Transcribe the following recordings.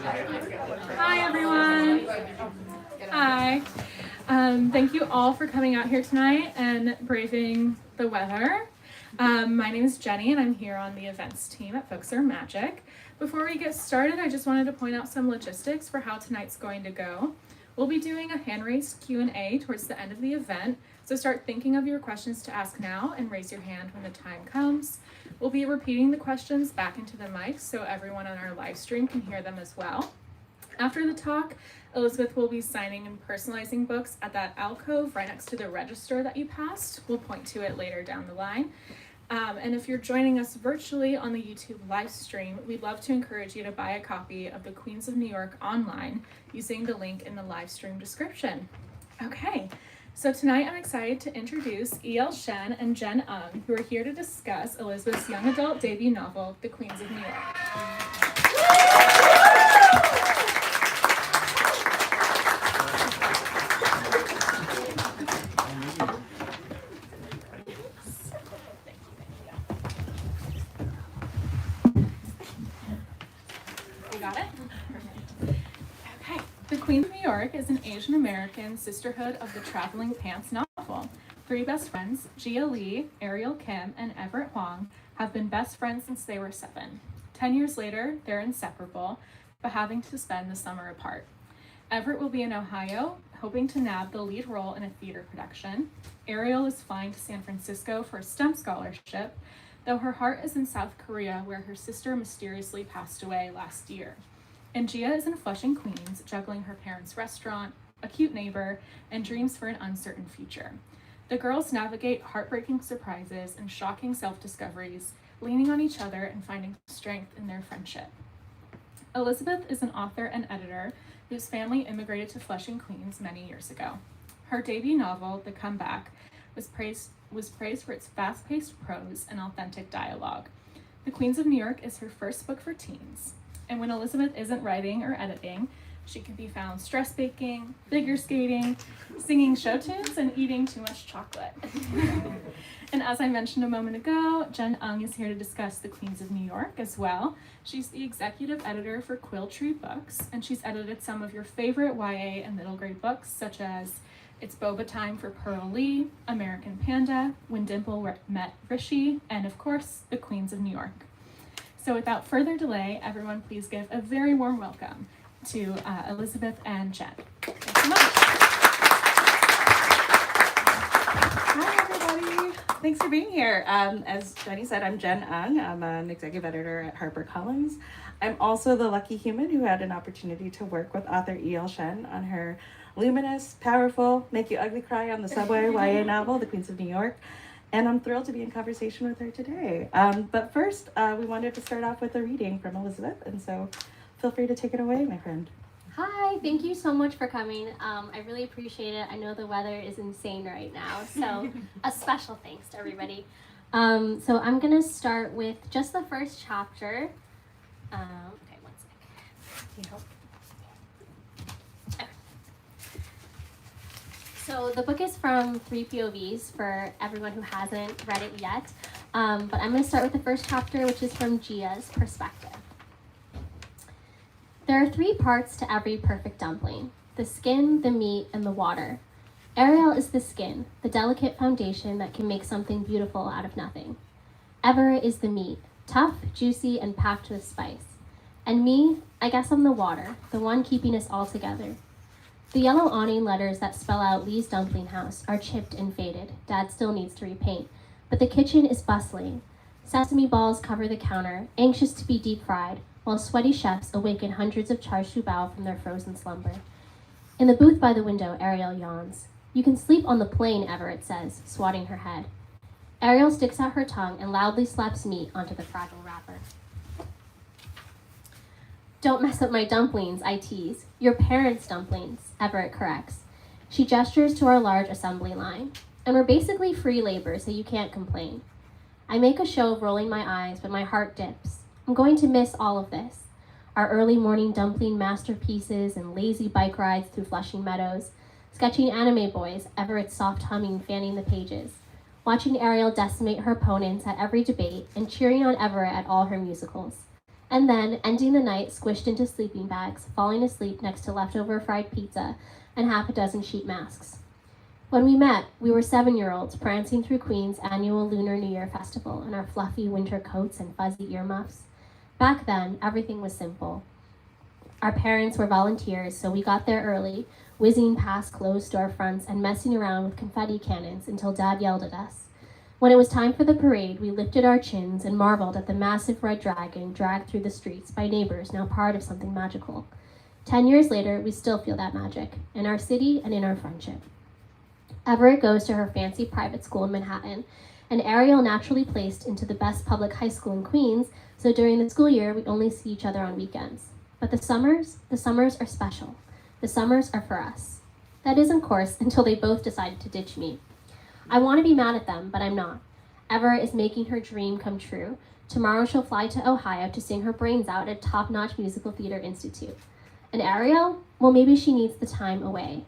Hi, everyone. Hi. Thank you all for coming out here tonight and braving the weather. My name is Jenny, and I'm here on the events team at Folks Are Magic. Before we get started, I just wanted to point out some logistics for how tonight's going to go. We'll be doing a hand-raised Q&A towards the end of the event, so start thinking of your questions to ask now and raise your hand when the time comes. We'll be repeating the questions back into the mic so everyone on our live stream can hear them as well. After the talk, Elizabeth will be signing and personalizing books at that alcove right next to the register that you passed. We'll point to it later down the line. And if you're joining us virtually on the YouTube live stream, we'd love to encourage you to buy a copy of The Queens of New York online using the link in the live stream description. Okay, so tonight I'm excited to introduce E.L. Shen and Jen Ung, who are here to discuss Elizabeth's young adult debut novel, The Queens of New York. Queens of New York is an Asian American sisterhood of the Traveling Pants novel. Three best friends, Gia Lee, Ariel Kim, and Everett Huang, have been best friends since they were 7. 10 years later, they're inseparable, but having to spend the summer apart. Everett will be in Ohio, hoping to nab the lead role in a theater production. Ariel is flying to San Francisco for a STEM scholarship, though her heart is in South Korea, where her sister mysteriously passed away last year. And Gia is in Flushing, Queens, juggling her parents' restaurant, a cute neighbor, and dreams for an uncertain future. The girls navigate heartbreaking surprises and shocking self-discoveries, leaning on each other and finding strength in their friendship. Elizabeth is an author and editor whose family immigrated to Flushing, Queens many years ago. Her debut novel, The Comeback, was praised for its fast-paced prose and authentic dialogue. The Queens of New York is her first book for teens. And when Elizabeth isn't writing or editing, she can be found stress baking, figure skating, singing show tunes, and eating too much chocolate. And as I mentioned a moment ago, Jen Ung is here to discuss The Queens of New York as well. She's the executive editor for Quill Tree Books, and she's edited some of your favorite YA and middle grade books, such as It's Boba Time for Pearl Lee, American Panda, When Dimple Met Rishi, and of course, The Queens of New York. So without further delay, everyone please give a very warm welcome to Elizabeth and Jen. Thanks so much. Hi, everybody. Thanks for being here. As Jenny said, I'm Jen Ung. I'm an executive editor at HarperCollins. I'm also the lucky human who had an opportunity to work with author E.L. Shen on her luminous, powerful, make you ugly cry on the subway YA novel, The Queens of New York. And I'm thrilled to be in conversation with her today. But first, we wanted to start off with a reading from Elizabeth, and so feel free to take it away, my friend. Hi, thank you so much for coming. I really appreciate it. I know the weather is insane right now, so a special thanks to everybody. So I'm gonna start with just the first chapter. Okay, one sec. Can you help? So the book is from 3 POVs for everyone who hasn't read it yet, but I'm going to start with the first chapter, which is from Gia's perspective. There are 3 parts to every perfect dumpling: the skin, the meat, and the water. Ariel is the skin, the delicate foundation that can make something beautiful out of nothing. Everett is the meat, tough, juicy, and packed with spice. And me, I guess I'm the water, the one keeping us all together. The yellow awning letters that spell out Lee's Dumpling House are chipped and faded. Dad still needs to repaint, but the kitchen is bustling. Sesame balls cover the counter, anxious to be deep fried, while sweaty chefs awaken hundreds of char siu bao from their frozen slumber. In the booth by the window, Ariel yawns. You can sleep on the plane, Everett says, swatting her head. Ariel sticks out her tongue and loudly slaps meat onto the fragile wrapper. Don't mess up my dumplings, I tease. Your parents' dumplings, Everett corrects. She gestures to our large assembly line. And we're basically free labor, so you can't complain. I make a show of rolling my eyes, but my heart dips. I'm going to miss all of this. Our early morning dumpling masterpieces and lazy bike rides through Flushing Meadows, sketching anime boys, Everett's soft humming fanning the pages, watching Ariel decimate her opponents at every debate, and cheering on Everett at all her musicals. and then ending the night squished into sleeping bags, falling asleep next to leftover fried pizza and half a dozen sheet masks. When we met, we were 7-year-olds prancing through Queen's annual Lunar New Year festival in our fluffy winter coats and fuzzy earmuffs. Back then, everything was simple. Our parents were volunteers, so we got there early, whizzing past closed storefronts and messing around with confetti cannons until Dad yelled at us. When it was time for the parade, we lifted our chins and marveled at the massive red dragon dragged through the streets by neighbors now part of something magical. 10 years later, we still feel that magic, in our city and in our friendship. Everett goes to her fancy private school in Manhattan, and Ariel naturally placed into the best public high school in Queens, so during the school year, we only see each other on weekends. But the summers are special. The summers are for us. That is, of course, until they both decided to ditch me. I want to be mad at them, but I'm not. Everett is making her dream come true. Tomorrow she'll fly to Ohio to sing her brains out at top-notch musical theater institute. And Ariel? Well, maybe she needs the time away.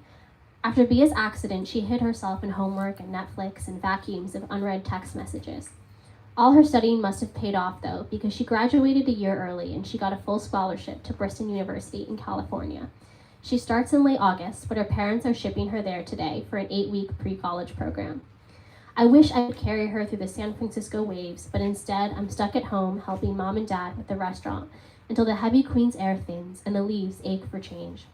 After Bia's accident, she hid herself in homework and Netflix and vacuums of unread text messages. All her studying must have paid off, though, because she graduated a year early and she got a full scholarship to Bristol University in California. She starts in late August, but her parents are shipping her there today for an 8-week pre-college program. I wish I could carry her through the San Francisco waves, but instead I'm stuck at home helping Mom and Dad with the restaurant until the heavy Queen's air thins and the leaves ache for change.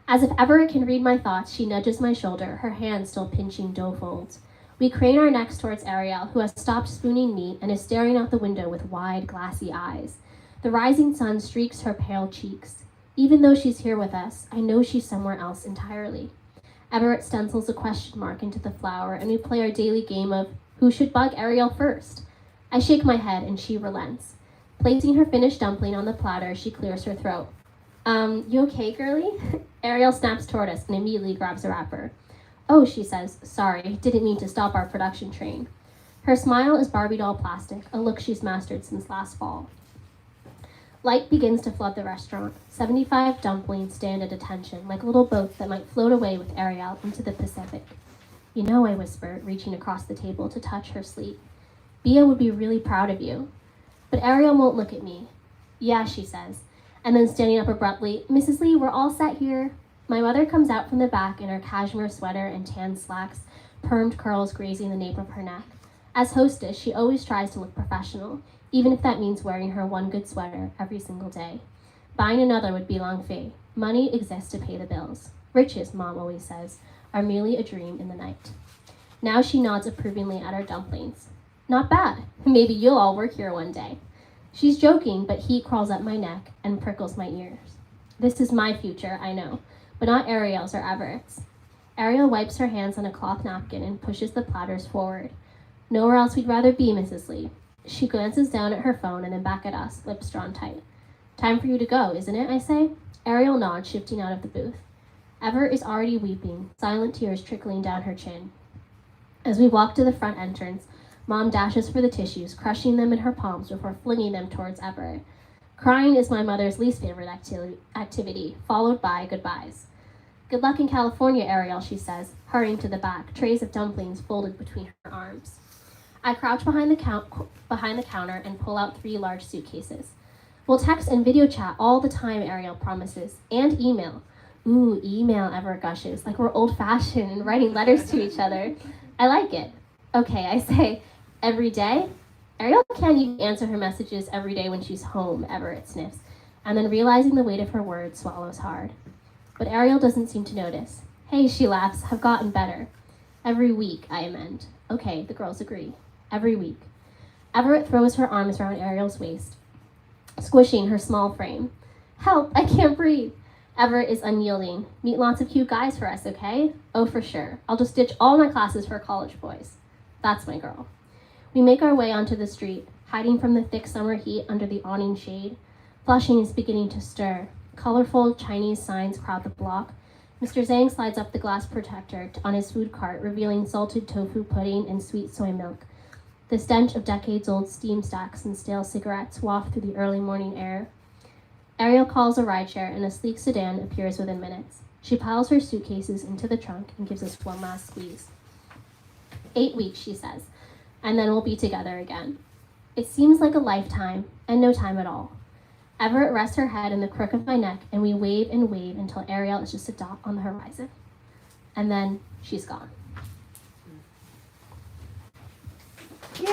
As if Everett can read my thoughts, she nudges my shoulder, her hand still pinching dough folds. We crane our necks towards Ariel, who has stopped spooning meat and is staring out the window with wide, glassy eyes. The rising sun streaks her pale cheeks. Even though she's here with us, I know she's somewhere else entirely. Everett stencils a question mark into the flour, and we play our daily game of who should bug Ariel first. I shake my head, and she relents. Placing her finished dumpling on the platter, she clears her throat. You okay, girlie? Ariel snaps toward us and immediately grabs a wrapper. Oh, she says, sorry, didn't mean to stop our production train. Her smile is Barbie doll plastic, a look she's mastered since last fall. Light begins to flood the restaurant. 75 dumplings stand at attention, like little boats that might float away with Ariel into the Pacific. You know, I whisper, reaching across the table to touch her sleeve. Bia would be really proud of you. But Ariel won't look at me. Yeah, she says. And then standing up abruptly, Mrs. Lee, we're all set here. My mother comes out from the back in her cashmere sweater and tan slacks, permed curls grazing the nape of her neck. As hostess, she always tries to look professional, even if that means wearing her one good sweater every single day. Buying another would be long fate. Money exists to pay the bills. Riches, Mom always says, are merely a dream in the night. Now she nods approvingly at our dumplings. Not bad. Maybe you'll all work here one day. She's joking, but heat crawls up my neck and prickles my ears. This is my future, I know, but not Ariel's or Everett's. Ariel wipes her hands on a cloth napkin and pushes the platters forward. Nowhere else we'd rather be, Mrs. Lee. She glances down at her phone and then back at us, lips drawn tight. Time for you to go, isn't it, I say? Ariel nods, shifting out of the booth. Everett is already weeping, silent tears trickling down her chin. As we walk to the front entrance, Mom dashes for the tissues, crushing them in her palms before flinging them towards Everett. Crying is my mother's least favorite activity, followed by goodbyes. Good luck in California, Ariel, she says, hurrying to the back, trays of dumplings folded between her arms. I crouch behind the counter and pull out 3 large suitcases. We'll text and video chat all the time, Ariel promises, and email. Ooh, email, Everett gushes, like we're old-fashioned and writing letters to each other. I like it. Okay, I say, every day? Ariel can't even answer her messages every day when she's home, Everett sniffs, and then realizing the weight of her words, swallows hard. But Ariel doesn't seem to notice. Hey, she laughs, have gotten better. Every week, I amend. Okay, the girls agree. Every week. Everett throws her arms around Ariel's waist, squishing her small frame. Help, I can't breathe. Everett is unyielding. Meet lots of cute guys for us, okay? Oh, for sure. I'll just ditch all my classes for college boys. That's my girl. We make our way onto the street, hiding from the thick summer heat under the awning shade. Flushing is beginning to stir. Colorful Chinese signs crowd the block. Mr. Zhang slides up the glass protector on his food cart, revealing salted tofu pudding and sweet soy milk. The stench of decades-old steam stacks and stale cigarettes waft through the early morning air. Ariel calls a rideshare, and a sleek sedan appears within minutes. She piles her suitcases into the trunk and gives us one last squeeze. 8 weeks, she says, and then we'll be together again. It seems like a lifetime, and no time at all. Everett rests her head in the crook of my neck, and we wave and wave until Ariel is just a dot on the horizon. And then she's gone. Yay!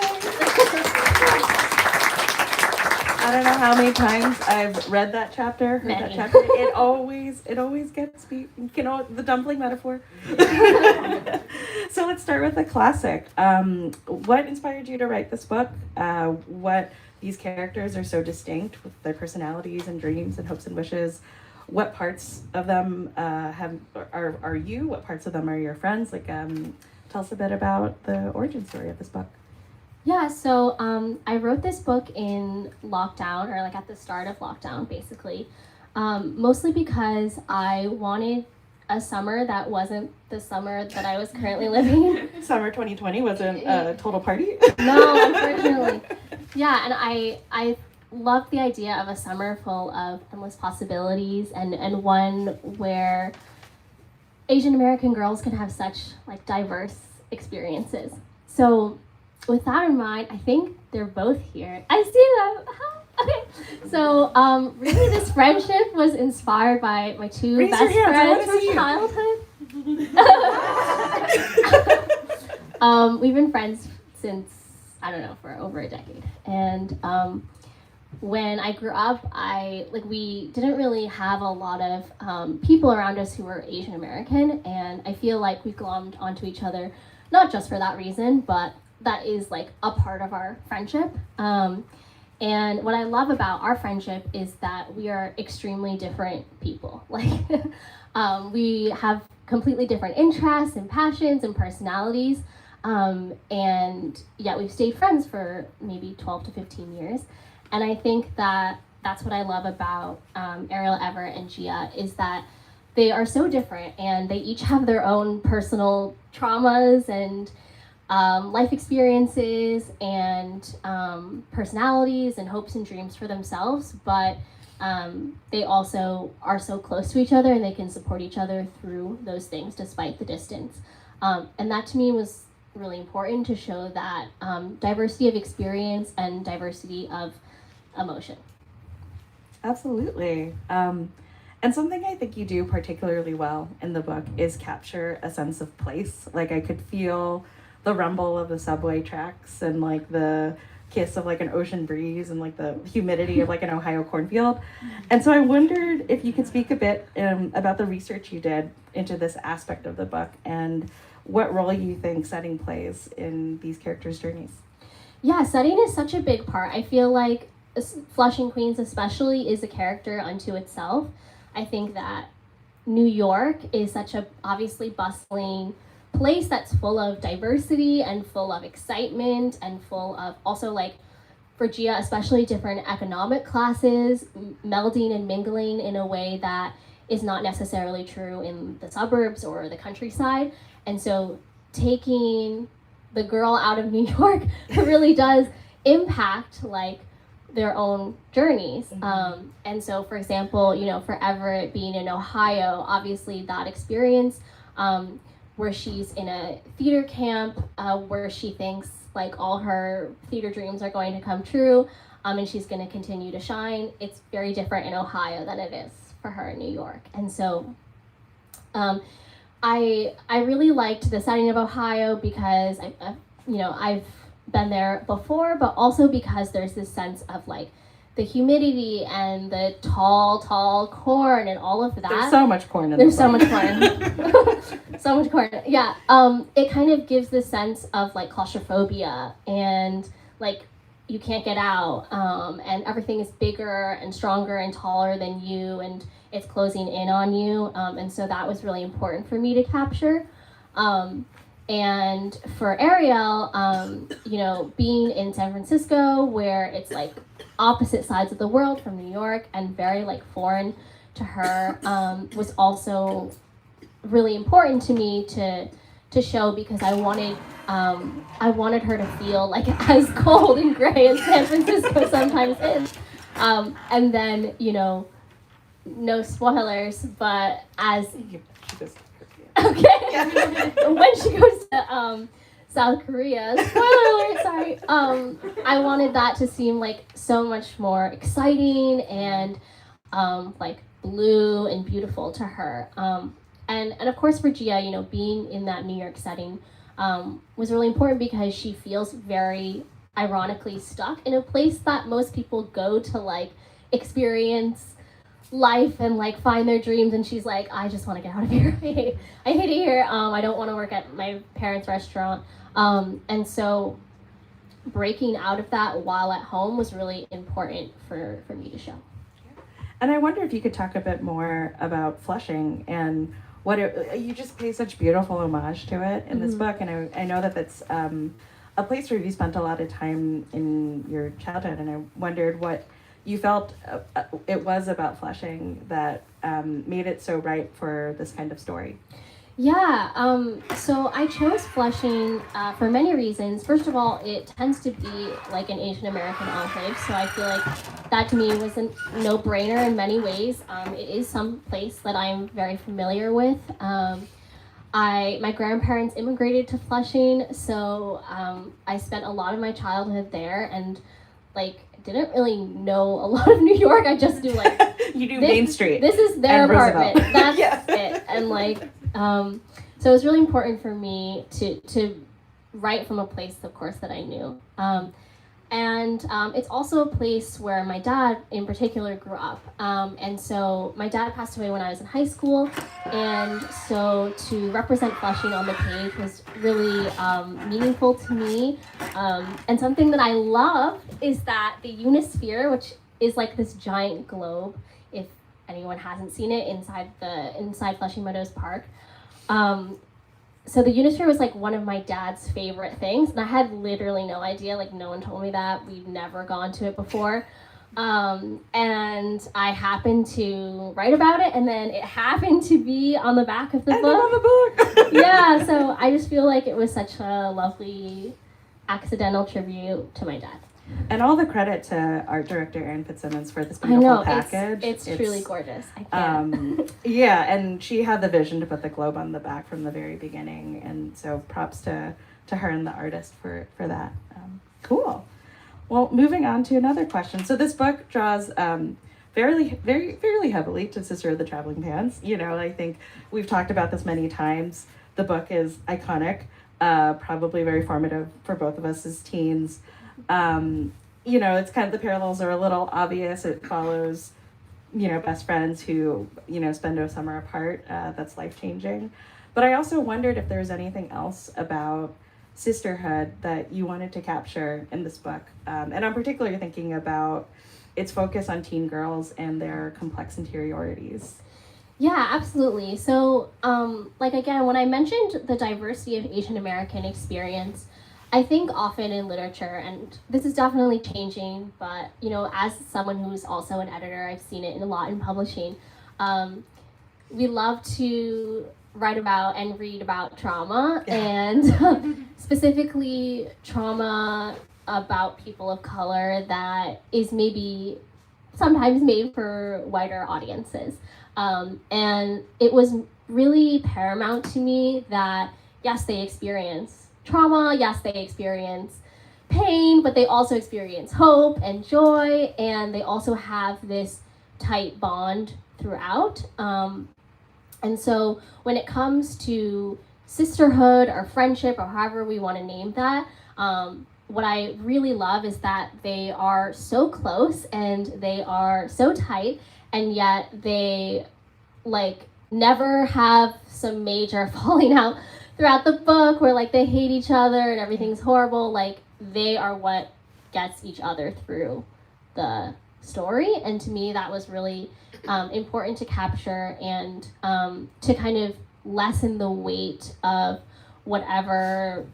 I don't know how many times I've read that chapter, heard that Many. chapter. It always gets me, you know, the dumpling metaphor. So let's start with the classic. What inspired you to write this book? What these characters are so distinct with their personalities and dreams and hopes and wishes. What parts of them are you? What parts of them are your friends? Like, tell us a bit about the origin story of this book. Yeah, so I wrote this book in lockdown, or like at the start of lockdown, basically. Mostly because I wanted a summer that wasn't the summer that I was currently living in. Summer 2020 wasn't a total party? No, unfortunately. Yeah, and I loved the idea of a summer full of endless possibilities and one where Asian American girls can have such like diverse experiences. So with that in mind, I think they're both here. I see them. Okay. So really this friendship was inspired by my two Raise best your hands, I friends wanna see from you. childhood. We've been friends since, I don't know, for over a decade. And when I grew up, we didn't really have a lot of people around us who were Asian American, and I feel like we glommed onto each other, not just for that reason, but that is like a part of our friendship. And what I love about our friendship is that we are extremely different people. Like, we have completely different interests and passions and personalities. And yet we've stayed friends for maybe 12 to 15 years. And I think that that's what I love about Ariel, Everett, and Gia, is that they are so different and they each have their own personal traumas and life experiences and personalities and hopes and dreams for themselves, but they also are so close to each other and they can support each other through those things despite the distance. And that to me was really important, to show that diversity of experience and diversity of emotion. Absolutely. And something I think you do particularly well in the book is capture a sense of place. Like, I could feel the rumble of the subway tracks and like the kiss of like an ocean breeze and like the humidity of like an Ohio cornfield. And so I wondered if you could speak a bit about the research you did into this aspect of the book and what role you think setting plays in these characters' journeys. Yeah, setting is such a big part. I feel like Flushing, Queens especially is a character unto itself. I think that New York is such a obviously bustling place that's full of diversity and full of excitement and full of also, like, for Gia especially, different economic classes melding and mingling in a way that is not necessarily true in the suburbs or the countryside. And so taking the girl out of New York really does impact like their own journeys. Mm-hmm. And so, for example, you know, for Everett being in Ohio, obviously that experience where she's in a theater camp where she thinks like all her theater dreams are going to come true and she's going to continue to shine. It's very different in Ohio than it is for her in New York. And so I really liked the setting of Ohio because I've been there before, but also because there's this sense of like the humidity and the tall corn and all of that. There's so much corn in There's the so book. much corn. So much corn. Yeah. It kind of gives this sense of like claustrophobia and like you can't get out and everything is bigger and stronger and taller than you and it's closing in on you. And so that was really important for me to capture. And for Ariel, being in San Francisco where it's like opposite sides of the world from New York and very like foreign to her was also really important to me to show because I wanted her to feel like as cold and gray as San Francisco sometimes is. And then, no spoilers, but as okay, when she goes to South Korea. Spoiler alert, sorry. I wanted that to seem like so much more exciting and like blue and beautiful to her. And of course for Gia, you know, being in that New York setting was really important because she feels very ironically stuck in a place that most people go to like experience life and like find their dreams, and she's like, I just want to get out of here. I hate it here. I don't want to work at my parents' restaurant. And so breaking out of that while at home was really important for me to show. And I wonder if you could talk a bit more about Flushing and what you just pay such beautiful homage to it in this book. And I know that that's a place where you spent a lot of time in your childhood, and I wondered what you felt it was about Flushing that made it so right for this kind of story. Yeah, so I chose Flushing for many reasons. First of all, it tends to be like an Asian American enclave, so I feel like that to me was a no-brainer in many ways. It is some place that I'm very familiar with. My grandparents immigrated to Flushing, so I spent a lot of my childhood there, and like didn't really know a lot of New York. I just do like you do Main Street. This is their apartment. Roosevelt. That's Yeah. it. And like, so it was really important for me to write from a place, of course, that I knew. And it's also a place where my dad, in particular, grew up. And so my dad passed away when I was in high school, and so to represent Flushing on the page was really meaningful to me. And something that I love is that the Unisphere, which is like this giant globe, if anyone hasn't seen it, inside Flushing Meadows Park. So the Unisphere was like one of my dad's favorite things, and I had literally no idea. Like no one told me that. We'd never gone to it before, and I happened to write about it, and then it happened to be on the back of the book. On the book. Yeah, so I just feel like it was such a lovely accidental tribute to my dad. And all the credit to art director Erin Fitzsimmons for this beautiful package. It's truly gorgeous. I can't. Yeah, and she had the vision to put the globe on the back from the very beginning, and so props to her and the artist for that. Cool. Well, moving on to another question. So this book draws fairly heavily to Sister of the Traveling Pants. You know, I think we've talked about this many times. The book is iconic, probably very formative for both of us as teens. You know, it's kind of the parallels are a little obvious. It follows, you know, best friends who, you know, spend a summer apart. That's life-changing. But I also wondered if there's anything else about sisterhood that you wanted to capture in this book. And I'm particularly thinking about its focus on teen girls and their complex interiorities. Yeah, absolutely. So, like again, when I mentioned the diversity of Asian American experience, I think often in literature, and this is definitely changing, but you know, as someone who's also an editor, I've seen it a lot in publishing. We love to write about and read about trauma, and specifically trauma about people of color that is maybe sometimes made for wider audiences. And it was really paramount to me that yes, they experience trauma, yes, they experience pain, but they also experience hope and joy, and they also have this tight bond throughout. And so when it comes to sisterhood or friendship or however we want to name that, what I really love is that they are so close and they are so tight, and yet they like never have some major falling out throughout the book where like they hate each other and everything's horrible. Like they are what gets each other through the story, and to me that was really important to capture and to kind of lessen the weight of whatever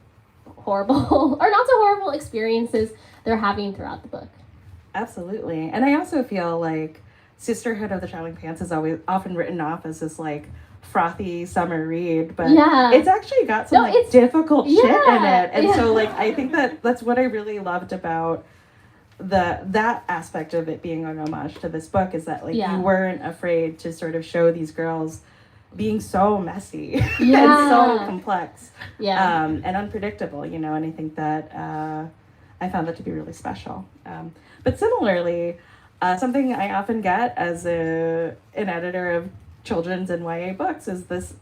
horrible or not so horrible experiences they're having throughout the book. Absolutely. And I also feel like Sisterhood of the Traveling Pants is always often written off as this like frothy summer read, but it's actually got some difficult shit in it. And so like I think that's what I really loved about that aspect of it being an homage to this book, is that like you weren't afraid to sort of show these girls being so messy and Yeah. so complex Yeah. and unpredictable, and I think that I found that to be really special. But similarly, something I often get as an editor of children's and YA books is this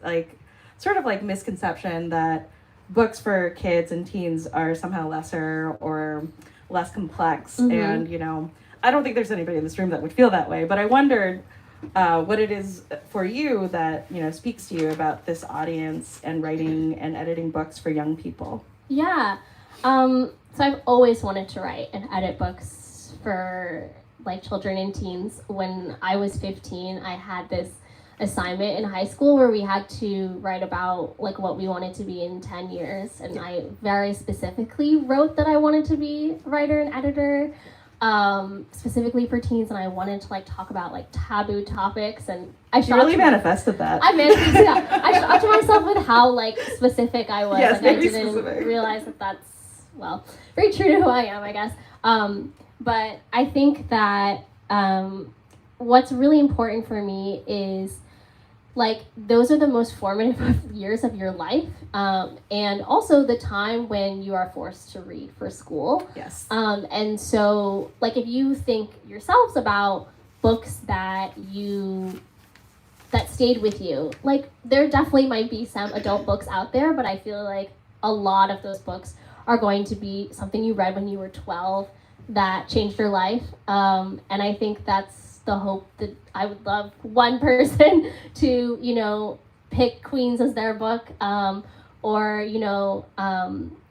sort of misconception that books for kids and teens are somehow lesser or less complex. And I don't think there's anybody in this room that would feel that way, but I wondered what it is for you that speaks to you about this audience and writing and editing books for young people. Yeah. So I've always wanted to write and edit books for children and teens. When I was 15, I had this assignment in high school where we had to write about what we wanted to be in 10 years, and I very specifically wrote that I wanted to be a writer and editor, specifically for teens, and I wanted to talk about taboo topics, and I really manifested that. I manifested that. I shocked myself with how super I was. Yes, I didn't specific. realize that that's very true to who I am, I guess. But I think that what's really important for me is those are the most formative years of your life, and also the time when you are forced to read for school. Yes. And so if you think yourselves about books that stayed with you, there definitely might be some adult books out there, but I feel a lot of those books are going to be something you read when you were 12 that changed your life. And I think that's the hope, that I would love one person to, pick Queens as their book, or,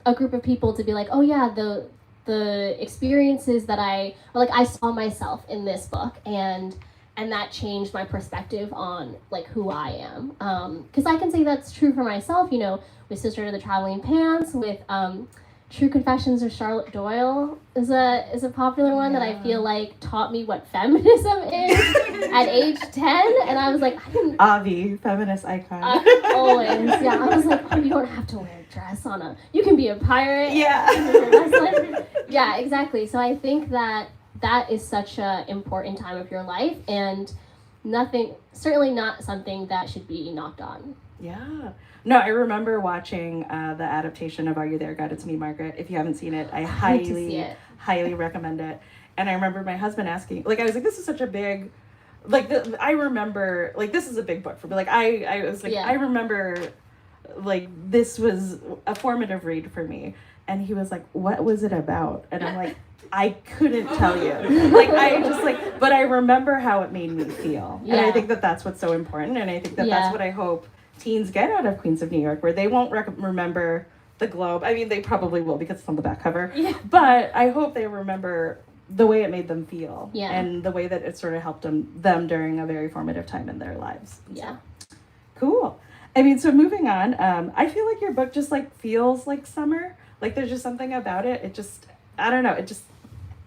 a group of people to be oh yeah, the experiences that I saw myself in this book, and that changed my perspective on who I am. Because I can say that's true for myself, with Sister of the Traveling Pants, with True Confessions of Charlotte Doyle is a popular one that I feel taught me what feminism is at age 10, and I was I didn't. Avi, feminist icon. Always, yeah. I was oh, you don't have to wear a dress you can be a pirate. Yeah. Yeah, exactly. So I think that is such a important time of your life, and certainly not something that should be knocked on. Yeah. No, I remember watching the adaptation of Are You There, God, It's Me, Margaret. If you haven't seen it, I highly recommend it. And I remember my husband asking, I was this is such a big, I remember, this is a big book for me. I was I remember, this was a formative read for me. And he was what was it about? And I'm I couldn't tell you. I just but I remember how it made me feel. Yeah. And I think that that's what's so important. And I think that that's what I hope teens get out of Queens of New York, where they won't remember the globe. I mean, they probably will because it's on the back cover. Yeah. But I hope they remember the way it made them feel, and the way that it sort of helped them during a very formative time in their lives. Yeah. So, cool. I mean, so moving on, I feel your book just feels like summer. There's just something about it. It just, I don't know, it just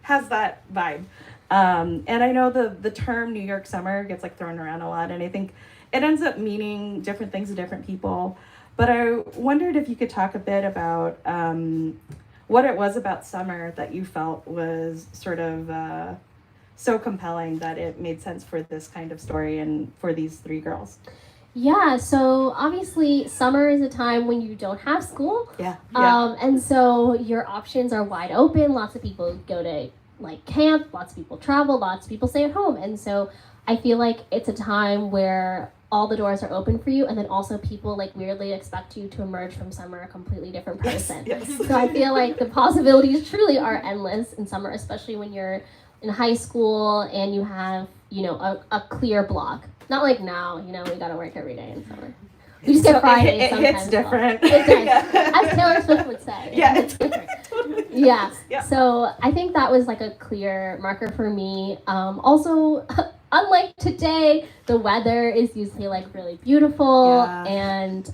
has that vibe. And I know the term New York summer gets thrown around a lot, and I think it ends up meaning different things to different people. But I wondered if you could talk a bit about what it was about summer that you felt was sort of so compelling that it made sense for this kind of story and for these three girls. Yeah, so obviously summer is a time when you don't have school. Yeah. And so your options are wide open. Lots of people go to camp, lots of people travel, lots of people stay at home. And so I feel it's a time where all the doors are open for you, and then also people weirdly expect you to emerge from summer a completely different person. Yes. So I feel the possibilities truly are endless in summer, especially when you're in high school and you have a clear block. Not now, we gotta work every day in summer. We just get Fridays. It hits different. It does. As Taylor Swift would say. Yeah, it's different. Totally Yeah. Yeah. So I think that was a clear marker for me. Also, unlike today, the weather is usually really beautiful, and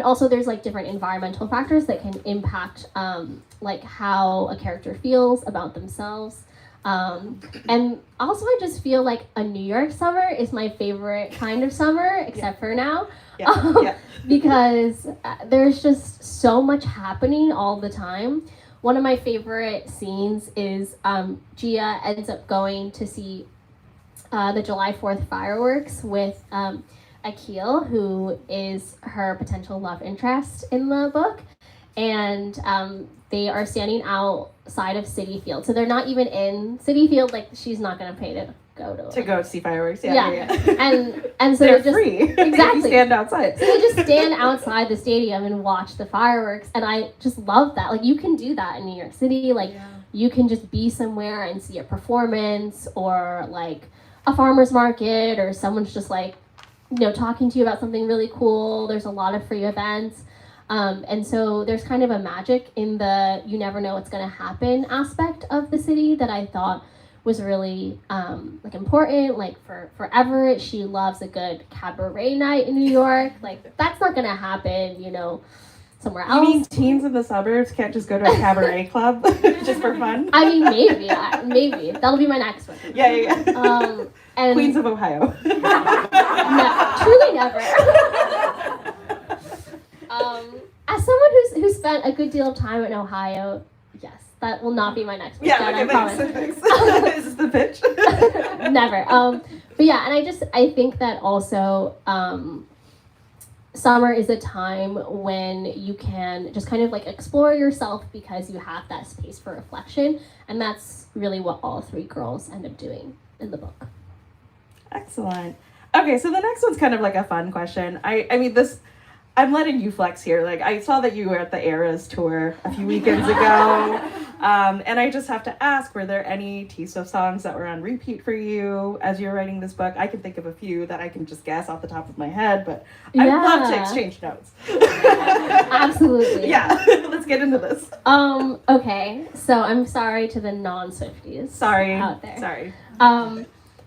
also there's different environmental factors that can impact how a character feels about themselves. And also I just feel a New York summer is my favorite kind of summer, except for now. Because there's just so much happening all the time. One of my favorite scenes is Gia ends up going to see the July 4th fireworks with Akil, who is her potential love interest in the book. And they are standing outside of Citi Field. So they're not even in Citi Field. Like, she's not going to pay to go see fireworks. Yeah. And so they're just, free. Exactly. You stand outside. So they just stand outside the stadium and watch the fireworks. And I just love that. Like, you can do that in New York City. Like, you can just be somewhere and see a performance, or like a farmer's market, or someone's just like, talking to you about something really cool. There's a lot of free events. And so there's kind of a magic in the you never know what's going to happen aspect of the city that I thought was really like important. Like for Everett, she loves a good cabaret night in New York. Like, that's not going to happen, somewhere else. You mean teens in the suburbs can't just go to a cabaret club just for fun? I mean, maybe. That'll be my next one. Yeah. And Queens of Ohio. No, truly never. As someone who's spent a good deal of time in Ohio, yes, that will not be my next one. Yeah, thanks. Is this the pitch? Never. But yeah, and I think that also summer is a time when you can just kind of like explore yourself, because you have that space for reflection, and that's really what all three girls end up doing in the book. Excellent. Okay, so the next one's kind of like a fun question. I mean, I'm letting you flex here. Like, I saw that you were at the Eras tour a few weekends ago, and I just have to ask, were there any T-Swift songs that were on repeat for you as you were writing this book? I can think of a few that I can just guess off the top of my head, but I'd love to exchange notes. Absolutely. Yeah, let's get into this. Okay, so I'm sorry to the non-Swifties out there. Sorry.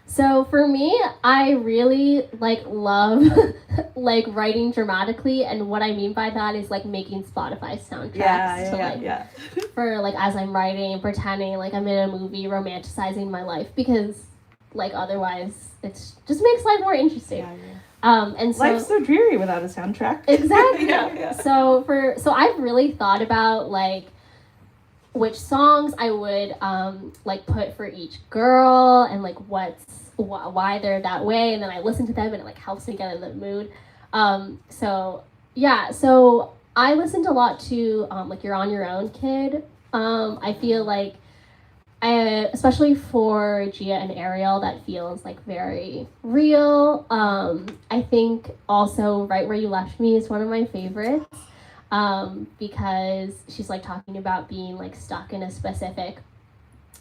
So for me, I really love writing dramatically, and what I mean by that is making Spotify soundtracks for as I'm writing, pretending like I'm in a movie, romanticizing my life, because otherwise it's just makes life more interesting. And so life's so dreary without a soundtrack. Exactly. So I've really thought about which songs I would put for each girl, and why they're that way, and then I listen to them and it helps me get in the mood. So I listened a lot to You're on Your Own, Kid. I feel especially for Gia and Ariel, that feels very real. I think also Right Where You Left Me is one of my favorites. Because she's talking about being stuck in a specific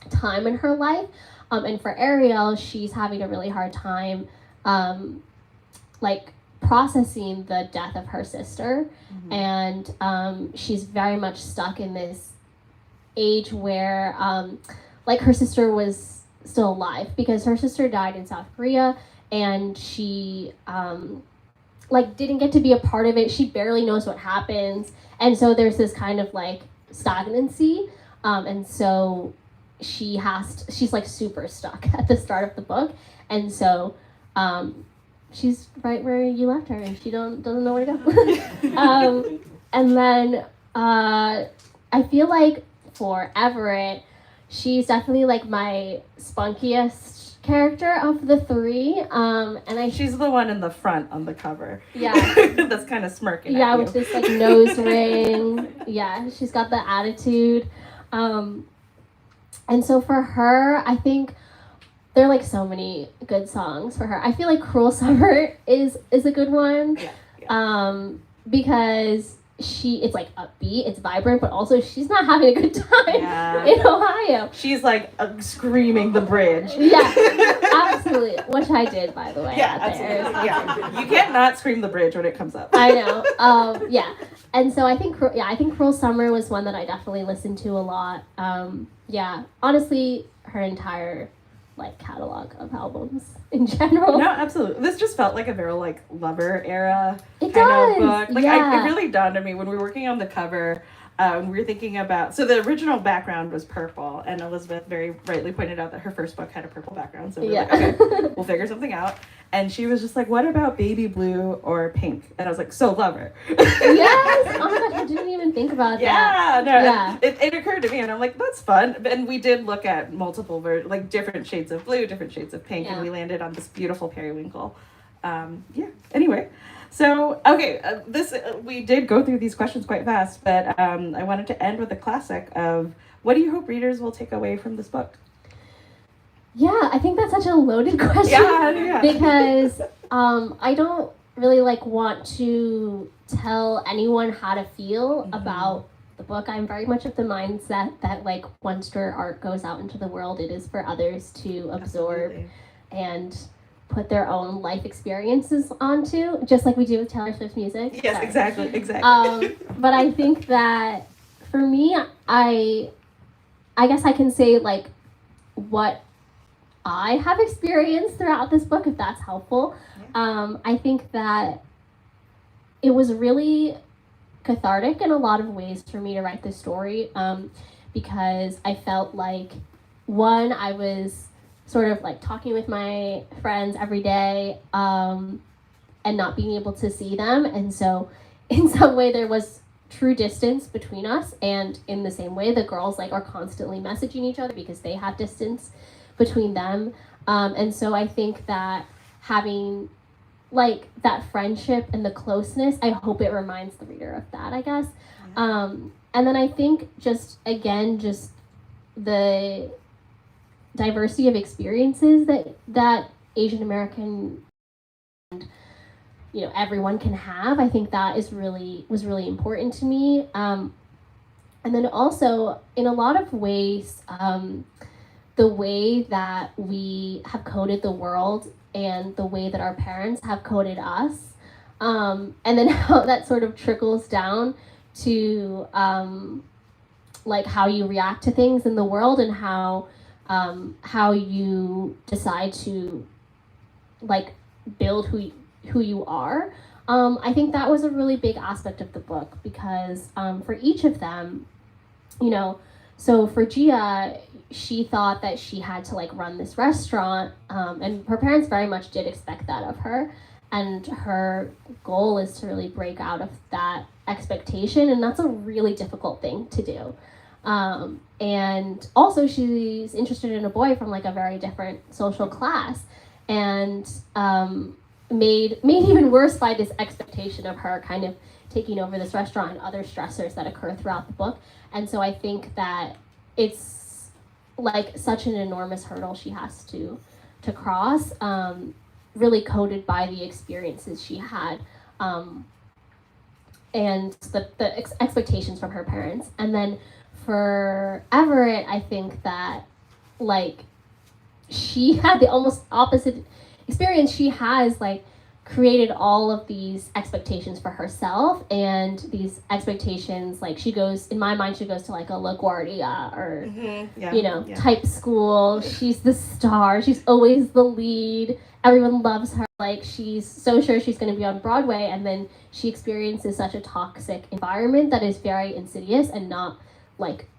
time in her life. And for Ariel, she's having a really hard time processing the death of her sister. Mm-hmm. And she's very much stuck in this age where her sister was still alive, because her sister died in South Korea, and she didn't get to be a part of it. She barely knows what happens, and so there's this kind of stagnancy, and so she's super stuck at the start of the book, and so she's right where you left her, and she doesn't know where to go. And then I feel for Everett, she's definitely my spunkiest character of the three, and she's the one in the front on the cover. Yeah. That's kind of smirking. Yeah, with this nose ring. Yeah, she's got the attitude. And so for her, I think there are so many good songs for her. I feel Cruel Summer is a good one. Yeah. Because it's upbeat, it's vibrant, but also she's not having a good time in Ohio. She's screaming the bridge. Yeah, absolutely. Which I did, by the way. Yeah, absolutely. Yeah. You can't not scream the bridge when it comes up. I know. Yeah. And so I think Cruel Summer was one that I definitely listened to a lot. Yeah. Honestly, her entire catalog of albums in general. No, absolutely. This just felt like a very Lover era of book. It really dawned on me when we were working on the cover. We were thinking about, so the original background was purple, and Elizabeth very rightly pointed out that her first book had a purple background. So we were okay, we'll figure something out. And she was just what about baby blue or pink? And I was so Lover. Yes. Oh my gosh, I didn't even think about that. Yeah. It occurred to me, and I'm that's fun. And we did look at multiple different shades of blue, different shades of pink, and we landed on this beautiful periwinkle. Anyway, so okay, we did go through these questions quite fast, but I wanted to end with a classic of what do you hope readers will take away from this book? Yeah, I think that's such a loaded question. Yeah. Because I don't really want to tell anyone how to feel about the book. I'm very much of the mindset that once your art goes out into the world, it is for others to absorb and put their own life experiences onto, just like we do with Taylor Swift music. Yes, Sorry. exactly. But I think that for me, I guess I can say what I have experienced throughout this book, if that's helpful. I think that it was really cathartic in a lot of ways for me to write this story, because I felt like, one, I was sort of talking with my friends every day, and not being able to see them, and so in some way there was true distance between us, and in the same way the girls are constantly messaging each other because they have distance between them, and so I think that having that friendship and the closeness, I hope it reminds the reader of that, I guess. And then I think just the diversity of experiences that Asian American and everyone can have, I think that was really important to me. And then also in a lot of ways, the way that we have coded the world and the way that our parents have coded us, and then how that sort of trickles down to how you react to things in the world, and how you decide to build who you are. I think that was a really big aspect of the book, because for each of them, so for Gia, she thought that she had to run this restaurant, and her parents very much did expect that of her, and her goal is to really break out of that expectation, and that's a really difficult thing to do. And also she's interested in a boy from a very different social class, and made even worse by this expectation of her kind of taking over this restaurant and other stressors that occur throughout the book. And so I think that it's such an enormous hurdle she has to cross, really coded by the experiences she had, and the expectations from her parents. And then for Everett, I think that she had the almost opposite experience. She has created all of these expectations for herself, and these expectations, she goes, in my mind, she goes to a LaGuardia or type school. She's the star, she's always the lead, everyone loves her, she's so sure she's going to be on Broadway, and then she experiences such a toxic environment that is very insidious and not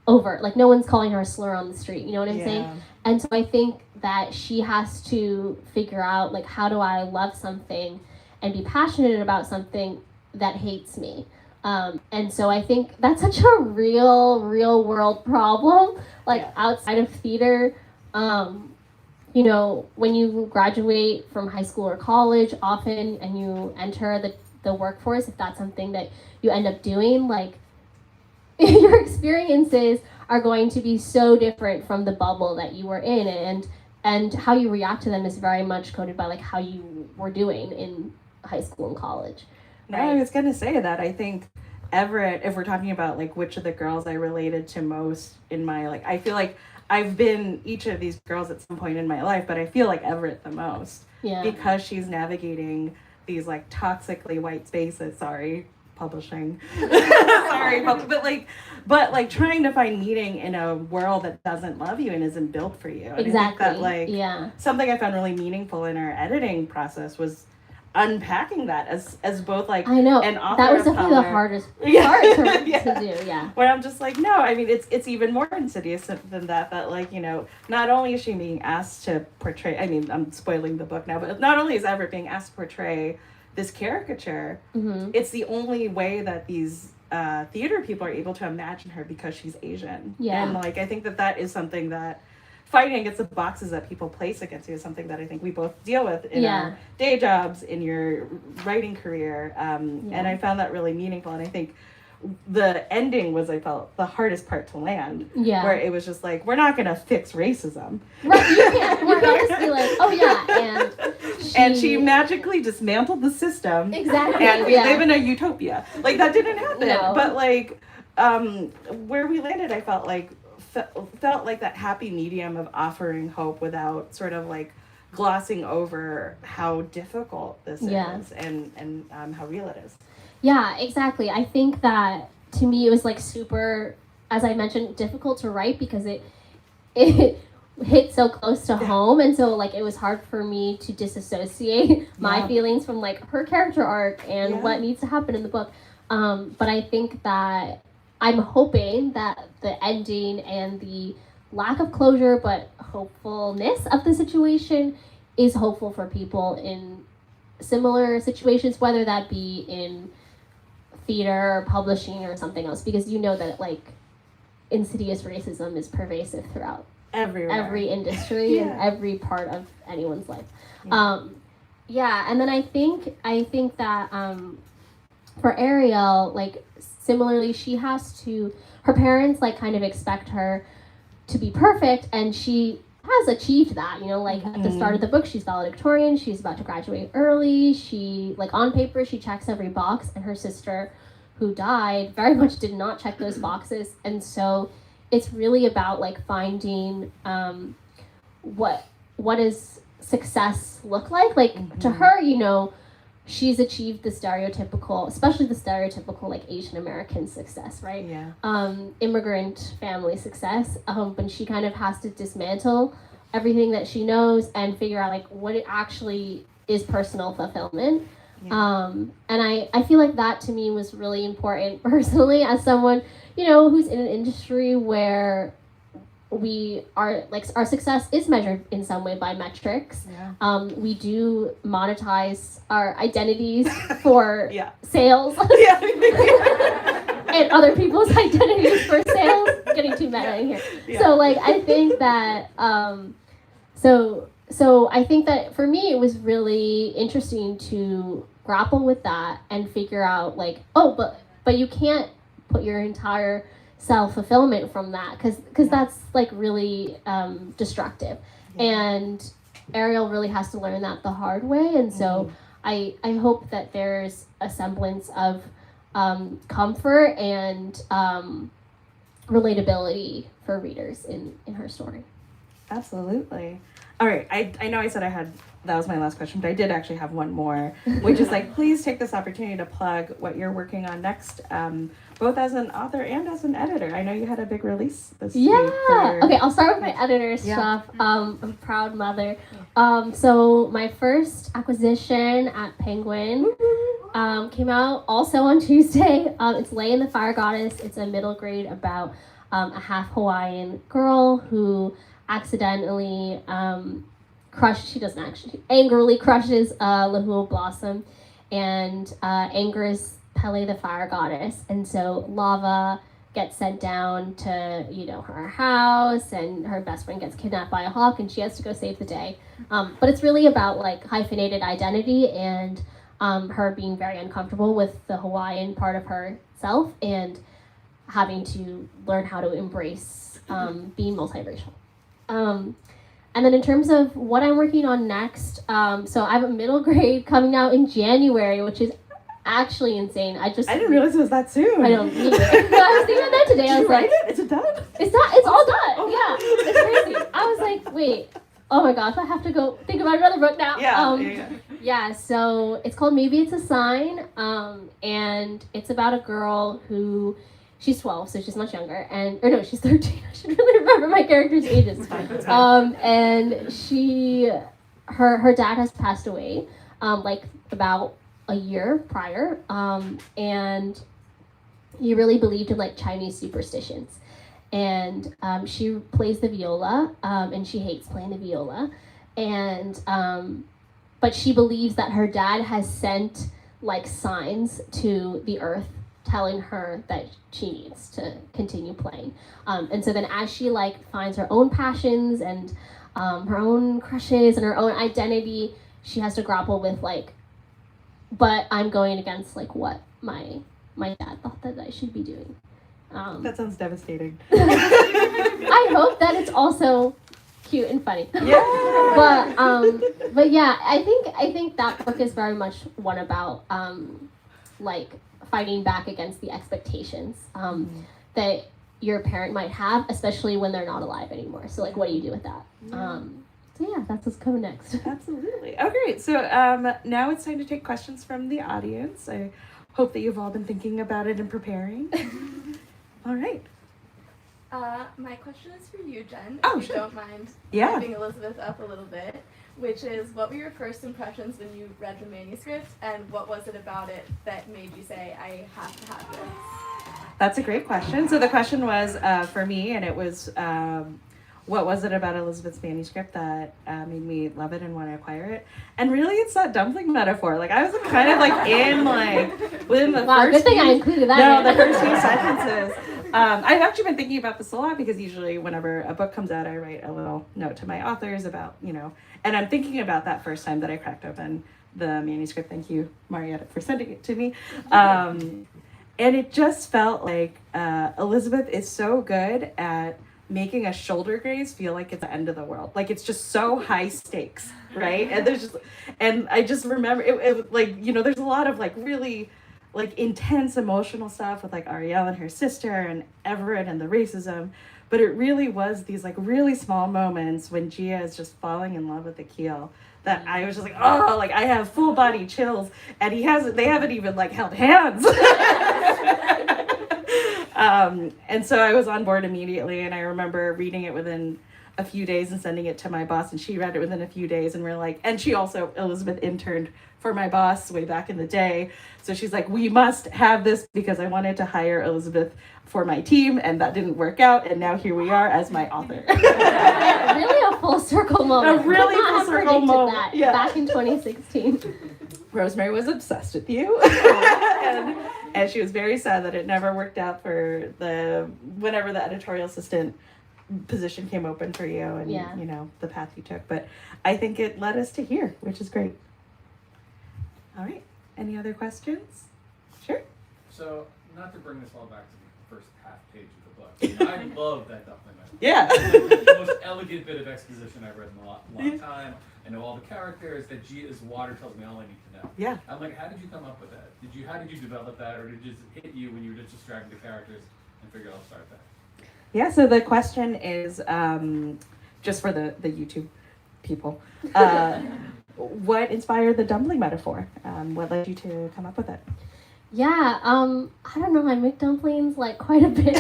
overt, no one's calling her a slur on the street, you know what I'm saying? And so I think that she has to figure out how do I love something and be passionate about something that hates me. And so I think that's such a real world problem, outside of theater. When you graduate from high school or college often, and you enter the workforce, if that's something that you end up doing, your experiences are going to be so different from the bubble that you were in, and how you react to them is very much coded by how you were doing in high school and college. Right? I was gonna say that I think Everett, if we're talking about which of the girls I related to most in my I feel I've been each of these girls at some point in my life, but I feel Everett the most, because she's navigating these toxically white spaces. Sorry, publishing. Sorry, but trying to find meaning in a world that doesn't love you and isn't built for you. And exactly. I think that something I found really meaningful in our editing process was unpacking that as both I know an author that was of definitely color. the hardest part to do. Where I'm just no, I mean it's even more insidious than that not only is she being asked to portray, I mean I'm spoiling the book now, but not only is Everett being asked to portray this caricature, it's the only way that these theater people are able to imagine her, because she's Asian. And I think that is something that fighting against the boxes that people place against you is something that I think we both deal with in our day jobs, in your writing career. And I found that really meaningful. And I think the ending was, I felt, the hardest part to land. Yeah. Where it was just like, we're not going to fix racism. Right. You can't just be like, oh yeah, and she magically dismantled the system. Exactly. And we live in a utopia. Like, that didn't happen. No. But like, where we landed, I felt like that happy medium of offering hope without sort of like glossing over how difficult this is and how real it is. Yeah, exactly. I think that to me it was like super, as I mentioned, difficult to write because it hit so close to home, and so like it was hard for me to disassociate my feelings from like her character arc and what needs to happen in the book. But I think that I'm hoping that the ending and the lack of closure but hopefulness of the situation is hopeful for people in similar situations, whether that be in theater or publishing or something else, because you know that like insidious racism is pervasive throughout every industry and every part of anyone's life. And then I think that for Ariel, like similarly, she has to, her parents like kind of expect her to be perfect, and she has achieved that, you know, like at the start of the book, she's valedictorian, she's about to graduate early, she, like on paper, she checks every box, and her sister, who died, very much did not check those boxes, and so it's really about like finding what does success look like to her, you know, she's achieved the stereotypical, especially the stereotypical like Asian American success, right? Immigrant family success, but she kind of has to dismantle everything that she knows and figure out like what it actually is personal fulfillment. And I feel like that to me was really important personally as someone, you know, who's in an industry where we are like our success is measured in some way by metrics. We do monetize our identities for sales and other people's identities for sales. Getting too meta in here. So like I think that so I think that for me it was really interesting to grapple with that and figure out like, oh, but you can't put your entire self-fulfillment from that because that's like really destructive, and Ariel really has to learn that the hard way, and so I hope that there's a semblance of comfort and relatability for readers in her story. Absolutely. All right, I know I said that was my last question, but I did actually have one more, which is like, please take this opportunity to plug what you're working on next, both as an author and as an editor. I know you had a big release this week. Okay, I'll start with my editor stuff. I'm a proud mother. So my first acquisition at Penguin came out also on Tuesday. It's Lay in the Fire Goddess. It's a middle grade about a half Hawaiian girl who accidentally angrily crushes Lahul Blossom and angers Pele the fire goddess, and so lava gets sent down to, you know, her house, and her best friend gets kidnapped by a hawk and she has to go save the day. But it's really about like hyphenated identity and her being very uncomfortable with the Hawaiian part of herself and having to learn how to embrace being multiracial. And then in terms of what I'm working on next, so I have a middle grade coming out in January, which is actually insane. I didn't realize it was that soon. I don't either. I was thinking of that today. Did you write it? Is it done? It's all done. Yeah, it's crazy. I was like, wait, oh my gosh, I have to go think about another book now. Yeah, so it's called Maybe It's a Sign, and it's about a girl who, she's 12, so she's much younger, she's 13. I should really remember my character's ages. It's fine. And her dad has passed away, like about a year prior, and he really believed in like Chinese superstitions, and she plays the viola, and she hates playing the viola, and but she believes that her dad has sent like signs to the earth telling her that she needs to continue playing. And so then as she like finds her own passions and her own crushes and her own identity, she has to grapple with like, but I'm going against like what my dad thought that I should be doing. That sounds devastating. I hope that it's also cute and funny. Yeah. But yeah, I think that book is very much one about like fighting back against the expectations that your parent might have, especially when they're not alive anymore. So like, what do you do with that? So yeah, that's what's coming next. Absolutely. Okay, so now it's time to take questions from the audience. I hope that you've all been thinking about it and preparing. All right. My question is for you, Jen, Oh, if you sure. don't mind Yeah. giving Elizabeth up a little bit, which is, what were your first impressions when you read the manuscript, and what was it about it that made you say, I have to have this? That's a great question. So the question was for me, and it was, what was it about Elizabeth's manuscript that made me love it and want to acquire it? And really, it's that dumpling metaphor. Like, I was kind of like in like within the Wow, first good thing I few- included that. No, in. the first few sentences. I've actually been thinking about this a lot because usually whenever a book comes out, I write a little note to my authors about, and I'm thinking about that first time that I cracked open the manuscript. Thank you, Marietta, for sending it to me. And it just felt like Elizabeth is so good at making a shoulder graze feel like it's the end of the world. Like, it's just so high stakes, right? And I just remember it like, there's a lot of like really like intense emotional stuff with like Ariel and her sister and Everett and the racism, but it really was these like really small moments when Gia is just falling in love with Akil that I was just like, oh, like I have full body chills, and they haven't even like held hands. And so I was on board immediately, and I remember reading it within a few days and sending it to my boss, and she read it within a few days, and we're like, and she also, Elizabeth, interned for my boss way back in the day, so she's like, we must have this, because I wanted to hire Elizabeth for my team, and that didn't work out, and now here we are as my author. Really a full circle moment. A really Could not full have circle predicted moment, that yeah. back in 2016. Rosemary was obsessed with you. and she was very sad that it never worked out for whenever the editorial assistant position came open for you, and Yeah. the path you took. But I think it led us to here, which is great. All right. Any other questions? Sure. So, not to bring this all back to the first half page of the book, I love that dumpling metaphor. Yeah. It's the most elegant bit of exposition I've read in a long time. I know all the characters. That Gia is water tells me all I need to know. Yeah. I'm like, how did you come up with that? How did you develop that, or did it just hit you when you were just distracting the characters and figured I'll start that? Yeah, so the question is, just for the YouTube people, what inspired the dumpling metaphor? What led you to come up with it? Yeah, I don't know, I make dumplings like quite a bit.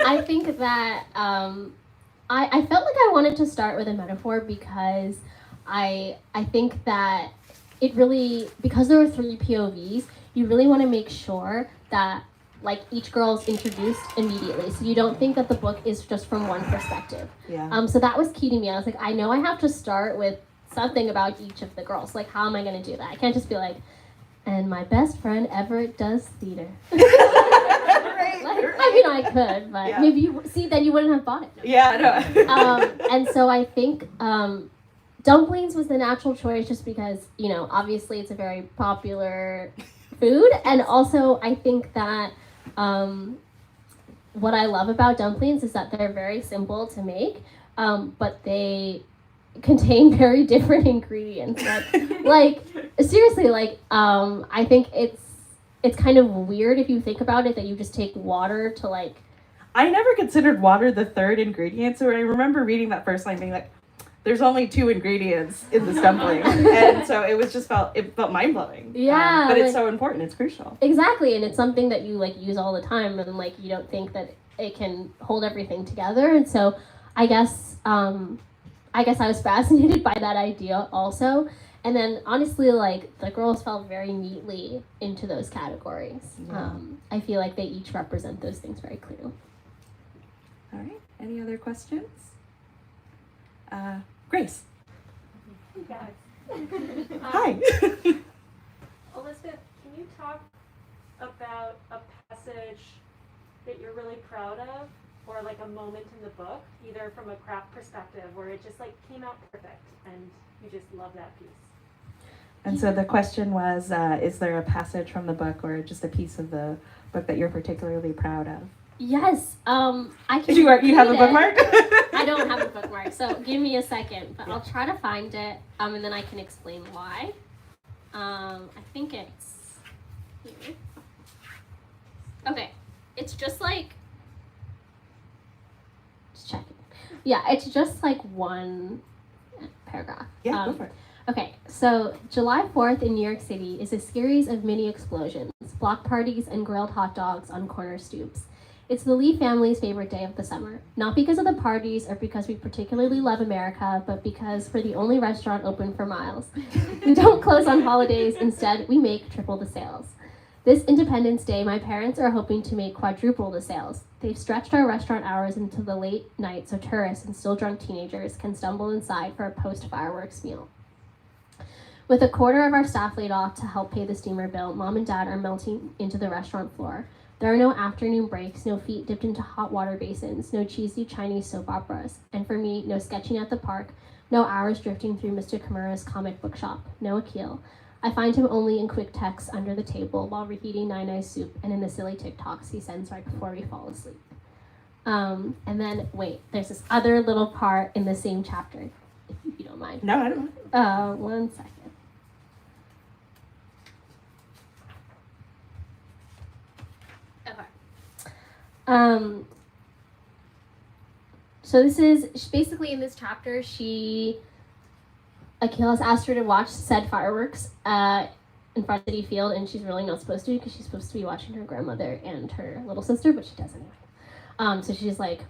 I think that I felt like I wanted to start with a metaphor because I think that it really, because there were 3 POVs, you really want to make sure that like each girl is introduced immediately, so you don't think that the book is just from one perspective. Yeah. So that was key to me. I was like, I know I have to start with something about each of the girls. Like, how am I going to do that? I can't just be like, and my best friend Everett does theater. I mean, I could, but maybe then you wouldn't have bought it. Yeah, no. And so I think dumplings was the natural choice, just because, obviously it's a very popular food, and also I think that what I love about dumplings is that they're very simple to make, but they contain very different ingredients. Like seriously, I think it's kind of weird if you think about it that you just take water to like. I never considered water the third ingredient, so I remember reading that first line being like, there's only 2 ingredients in this dumpling. And so it felt mind-blowing. Yeah. But it's so important, it's crucial. Exactly, and it's something that you like use all the time, and like you don't think that it can hold everything together. And so I guess I was fascinated by that idea also. And then honestly, like the girls fell very neatly into those categories. Yeah. I feel like they each represent those things very clearly. All right, any other questions? Grace. Hey guys. Hi. Elizabeth, can you talk about a you're really proud of, or like a moment in the book, either from a craft perspective where it just like came out perfect and you just love that piece. And so the question was, is there a passage from the book or just a piece of the book that you're particularly proud of? Yes, I can. You have a read it. bookmark? I don't have a bookmark, so give me a second, but I'll try to find it, and then I can explain why. I think it's here. Okay, it's just like, just checking. Yeah, it's just like one paragraph. Yeah, go for it. Okay, so July 4th in New York City is a series of mini explosions, block parties, and grilled hot dogs on corner stoops. It's the Lee family's favorite day of the summer, not because of the parties or because we particularly love America, but because we're the only restaurant open for miles. We don't close on holidays, instead we make triple the sales. This Independence Day, my parents are hoping to make quadruple the sales. They've stretched our restaurant hours into the late night so tourists and still drunk teenagers can stumble inside for a post-fireworks meal. With a quarter of our staff laid off to help pay the steamer bill, Mom and Dad are melting into the restaurant floor. There are no afternoon breaks, no feet dipped into hot water basins, no cheesy Chinese soap operas, and for me, no sketching at the park, no hours drifting through Mr. Kimura's comic book shop, no Akil. I find him only in quick texts under the table while reheating Nai soup and in the silly TikToks he sends right before we fall asleep. And then, wait, there's this other little part in the same chapter, if you don't mind. No, I don't. 1 second. Okay. So this is basically in this chapter, Akil has asked her to watch said fireworks in front of City Field, and she's really not supposed to because she's supposed to be watching her grandmother and her little sister, but she does anyway. So she's like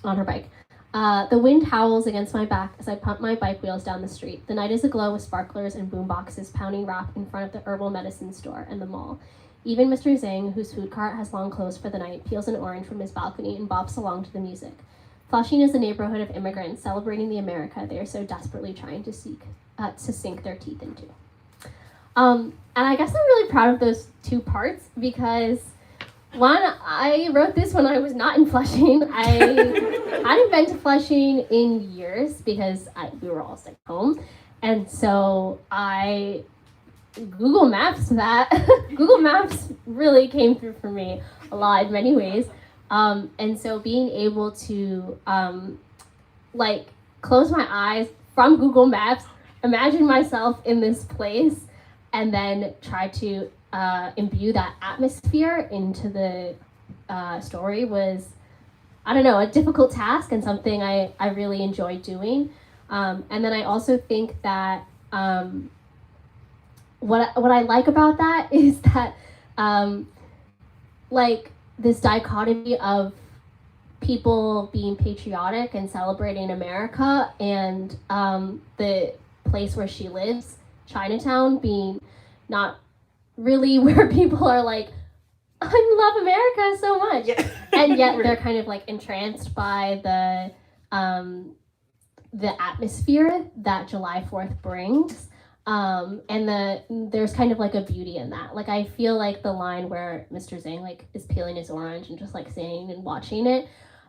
on her bike. The wind howls against my back as I pump my bike wheels down the street. The night is aglow with sparklers and boom boxes pounding rap in front of the herbal medicine store and the mall. Even Mr. Zhang, whose food cart has long closed for the night, peels an orange from his balcony and bops along to the music. Flushing is a neighborhood of immigrants celebrating the America they are so desperately trying to sink their teeth into. And I guess I'm really proud of those two parts because, one, I wrote this when I was not in Flushing. I hadn't been to Flushing in years because we were all stuck home. And so I Google Maps that. Google Maps really came through for me a lot in many ways. And so being able to close my eyes from Google Maps, imagine myself in this place, and then try to imbue that atmosphere into the story was, I don't know, a difficult task and something I really enjoyed doing. And then I also think that what I like about that is that this dichotomy of people being patriotic and celebrating America and the place where she lives, Chinatown, being not really where people are like, I love America so much. Yeah. And yet they're kind of like entranced by the atmosphere that July 4th brings. And there's kind of like a beauty in that. Like, I feel like the line where Mr. Zhang like is peeling his orange and just like sitting and watching,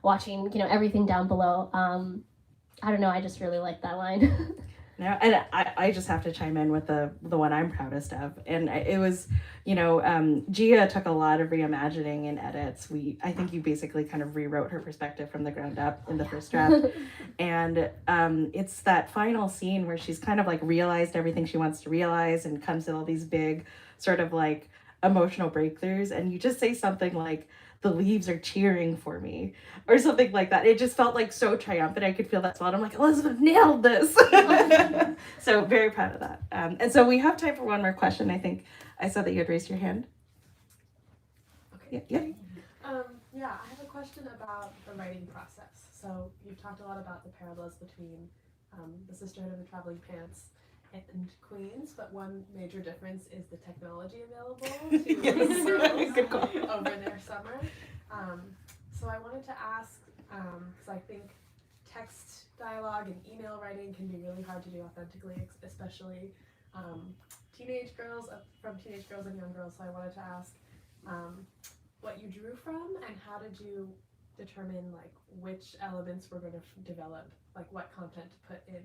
everything down below. I don't know, I just really like that line. No, and I just have to chime in with the one I'm proudest of. And it was, Gia took a lot of reimagining and edits. I think you basically kind of rewrote her perspective from the ground up in the first draft. And it's that final scene where she's kind of like realized everything she wants to realize and comes to all these big sort of like emotional breakthroughs. And you just say something like, the leaves are cheering for me, or something like that. It just felt like so triumphant. I could feel that spot. I'm like, Elizabeth nailed this. So very proud of that. And so we have time for one more question. I think I saw that you had raised your hand. Okay. Yeah. Yeah, I have a question about the writing process. So you've talked a lot about the parallels between the Sisterhood of the Traveling Pants and Queens, but one major difference is the technology available to Good call. over their summer. So I wanted to ask, because I think text dialogue and email writing can be really hard to do authentically, especially teenage girls and young girls. So I wanted to ask, what you drew from, and how did you determine like which elements were going to develop, like what content to put in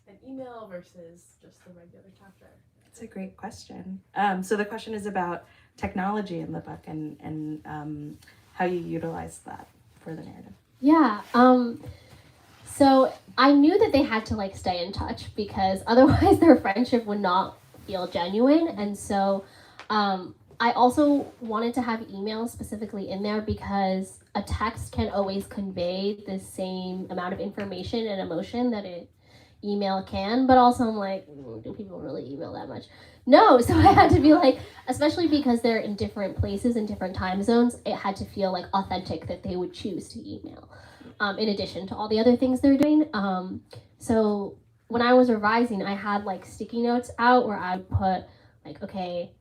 an email versus just the regular chapter? That's a great question. So the question is about technology in the book and how you utilize that for the narrative. Yeah. So I knew that they had to like stay in touch because otherwise their friendship would not feel genuine. And so I also wanted to have emails specifically in there because a text can always convey the same amount of information and emotion that an email can. But also I'm like, do people really email that much? No. So I had to be like, especially because they're in different places in different time zones, it had to feel like authentic that they would choose to email. In addition to all the other things they're doing. So when I was revising, I had like sticky notes out where I would put like, okay,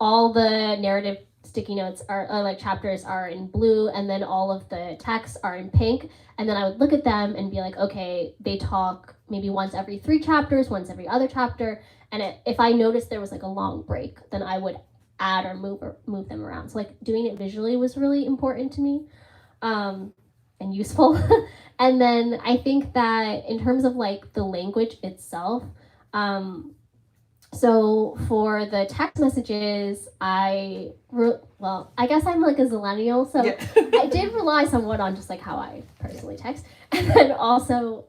all the narrative sticky notes are like chapters are in blue, and then all of the texts are in pink. And then I would look at them and be like, okay, they talk maybe once every 3 chapters, once every other chapter. And if I noticed there was like a long break, then I would add or move them around. So like doing it visually was really important to me. And useful. And then I think that in terms of like the language itself, so for the text messages, I guess I'm like a zillennial, so yeah. I did rely somewhat on just like how I personally text. And then also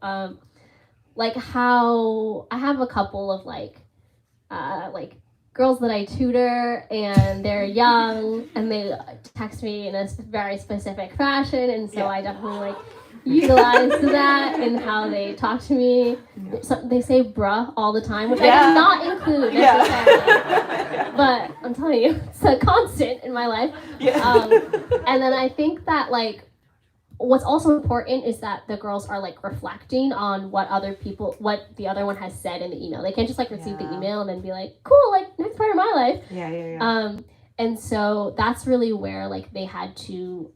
like how I have a couple of like girls that I tutor, and they're young and they text me in a very specific fashion, and so I definitely like utilize that in how they talk to me. So they say bruh all the time, which I did not include necessarily, but I'm telling you, it's a constant in my life. And then I think that like what's also important is that the girls are like reflecting on what the other one has said in the email. They can't just like receive the email and then be like, cool, like next part of my life. And so that's really where like they had to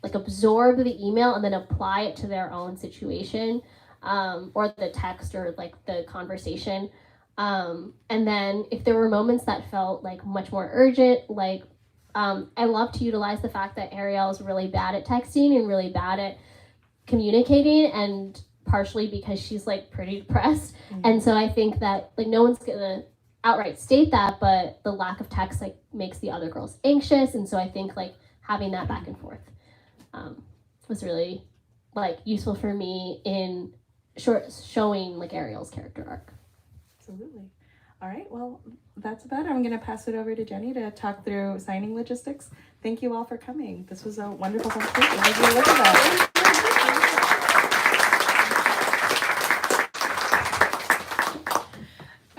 like absorb the email and then apply it to their own situation, or the text or like the conversation. And then if there were moments that felt like much more urgent, like I love to utilize the fact that Ariel is really bad at texting and really bad at communicating, and partially because she's like pretty depressed. And so I think that like no one's gonna outright state that, but the lack of text like makes the other girls anxious. And so I think like having that back and forth was really like useful for me in showing like Ariel's character arc. Absolutely. All right, well, that's about it. I'm going to pass it over to Jenny to talk through signing logistics. Thank you all for coming. This was a wonderful conversation. What did you look at that?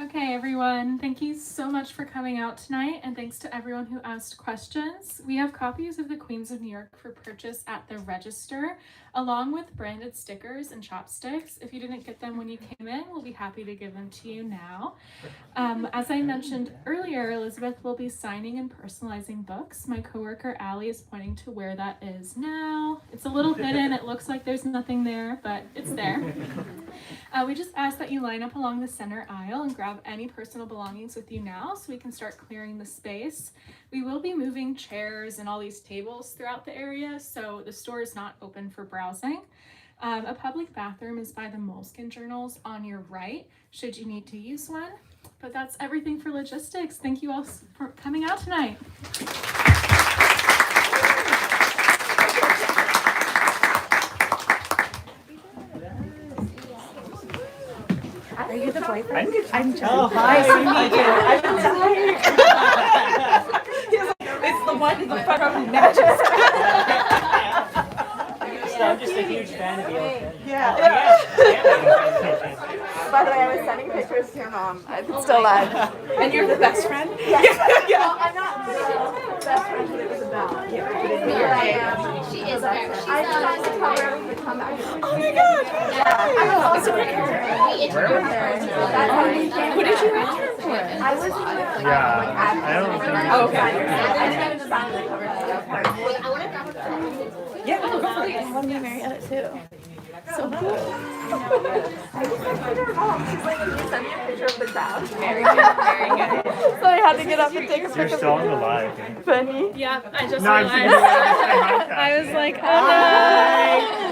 Okay, everyone, thank you so much for coming out tonight, and thanks to everyone who asked questions. We have copies of The Queens of New York for purchase at the register, along with branded stickers and chopsticks. If you didn't get them when you came in, we'll be happy to give them to you now. As I mentioned earlier, Elizabeth will be signing and personalizing books. My coworker Allie is pointing to where that is now. It's a little hidden. It looks like there's nothing there, but it's there. We just ask that you line up along the center aisle and grab any personal belongings with you now so we can start clearing the space. We will be moving chairs and all these tables throughout the area, so the store is not open for browsing. A public bathroom is by the Moleskin journals on your right, should you need to use one. But that's everything for logistics. Thank you all for coming out tonight. Are you the boyfriend? I'm Jen. Oh, hi. I'm tired. It's the one in the front row who matches. I'm just a huge fan of yours. Yeah. By the way, I was sending pictures to your mom. It's still live. And you're the best friend? Yeah. Well, I'm not the best friend, but it was about. Yeah. She is very. I tried to tell her we would come back. Oh my god! Yeah. I was also in her. What did you intern for? I was in the I don't know. Oh, okay. I was going to design the cover for Yeah, go for it. I want to be Mary Edit too. So cool. I just like her mom. She's like, can you send me a picture of the sit down. Very good, very good. So I had to get up and take a You're picture. still on the live. Funny. Yeah, I just No, I'm realized. kidding. I was like, oh no.